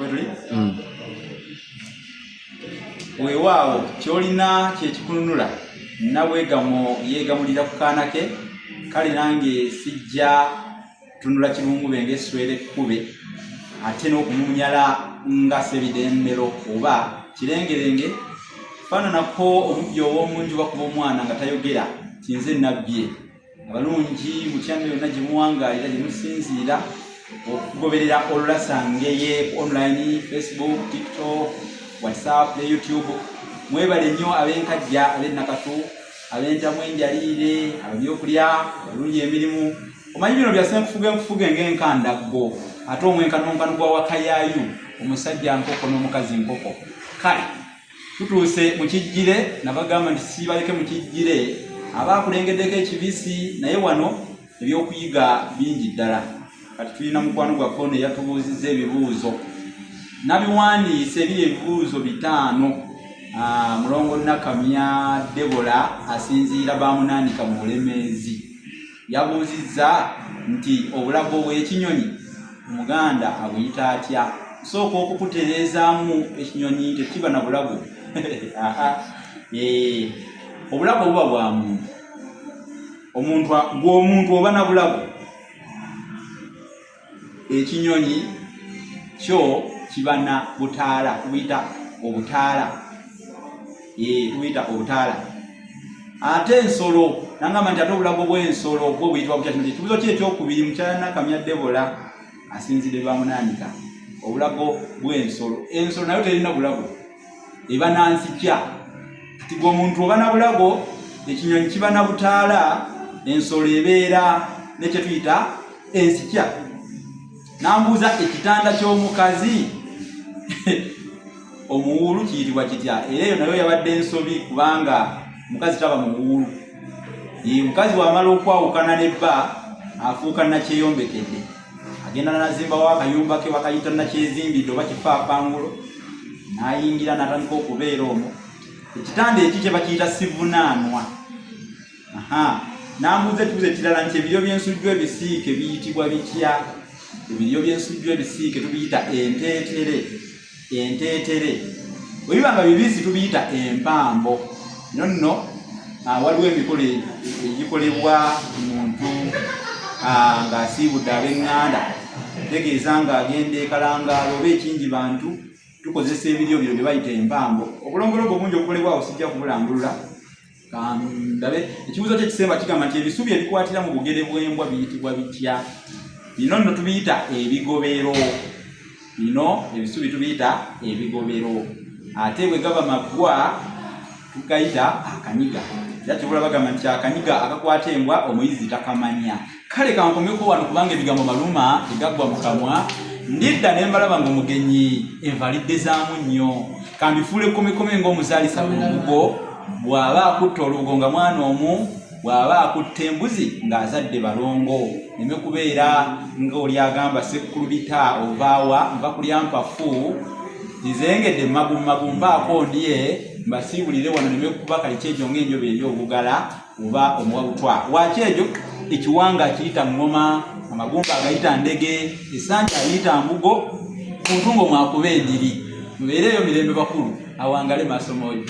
kwetuli weewaawo kyolina kyekikununula nabwegamo yeegamulira ku kaana ke kale nange sijja tunula kirungu benge eswere ekkube ate n'okumunyala nga sebidembero oba kirengerenge faananako omubbi ow'omunju bakuba omwana nga tayogera kinze nabbye abalungi mu kyanga yonna gye muwangaalira gye musinziira okugoberera olulasangeye online, Facebook, TikTok, WhatsApp ne YouTube. Mwebale nnyo ab'enkajja, ab'ennakatu, ab'entamu enjaliire, ab'ebyokulya, abalungi emirimu. Omanyi bino byase nkufuge ng'enkandaggo ate omwenkanonkano gwa wakayaayu omusajja nkoko n'omukazi nkoko. Kale tutuuse mu kijjire nabagamba nti siibaleke mu kijjire abaakulengeddeko ekibisi naye wano ebyokuyiga bingi ddala. Kati tulina mukwano gwaffe ono eyatubuuzizza ebibuuzo nabiwandiise ebiri ebibuuzo 5. Mulongo Nakamya Debola asinziira bamunaanika mu Bulemeezi yabuuzizza nti obulago bw'ekinyonyi Omuganda abuyita atya? Sooka okukutereezaamu ekinyonyi tekiba na bulago. Obulago buba bwa muntu gw'omuntu oba na bulago. Ekinyonyi kyo kiba na butaala tubuyita obutaala. Tubuyita obutaala. Ate ensolo nangamba nti ate obulago bw'ensolo bwo buyitibwa butya? Ekibuuzo kye ekyokubiri mukyala Nakamya Debola asinzidde bamunaanika obulago bw'ensolo. Ensolo nayo terina bulago eba nansikya. Kati gw'omuntu oba na bulago, ekinyonyi kiba na butaala, ensolo ebeera ne kye tuyita ensikya. Nambuuza ekitanda ky'omukazi omuwulu kiyitibwa kitya? Era eyo nayo yabadde ensobi kubanga mukazi taba muwulu. Mukazi wamala okwawukana nebba afuuka nakyeyombekedde, agenda nazimbawo akayumba ke bakayita nakyezimbidde oba kifaafangulo, nayingira natandika okubeera omwo. Ekitanda eki kye bakiyita sivunaanwa. Nambuuza ekibuuzo ekirala nti ebiryo by'ensujju ebisiike biyitibwa bitya? Ebiryo by'ensujju ebisiike tubiyita enteetere. Bwe biba nga bibisi tubiyita empambo. Nno waliwo emikolo egikolebwa muntu ng'asiibudde ab'eŋŋanda, tegeeza ng'agenda ekalangaalo oba ekingi bantu tukozesa ebiryo bino bye bayita empambo. Obulongolongo obungi obukolebwa awo sijja kubulambulula. Ndabe ekibuuzo ky'ekisemba kigamba nti ebisubi ebikwatira mu bugere bw'embwa biyitibwa bitya? Bino nno tubiyita ebigobero. Bino ebisubi tubiyita ebigobero. Ate bwe gaba maggwa tugayita akanyiga. Era kibula bagamba nti akanyiga akakwata embwa omuyizi takamanya. Kale kankomeko wano kubanga ebigambo maluma egaggwa mu kamwa. Ndidda ne mbalaba ng'omugenyi envalidde zaamu nnyo. Kambifuule komekome ng'omuzaalisa olubugo bw'aba akutta olubugo nga mwana omu, bw'aba akutta embuzi ng'azadde balongo. Neme kubeera ng'oli agamba sekkulubita ovaawa nva kulya mpafu zizengedde magumagu mpaako ndiye mbasiibulire wano neme kuba kalikyejo ng'enjobe eri obugala oba omuwabutwa. Wakyejo ekiwanga kiyita ngoma, amagumba agayita ndege, essanja ayita mbugo, ku ntungo mwakuba endiri. Mubeereyo mirembe bakulu awangale maaso mooyo.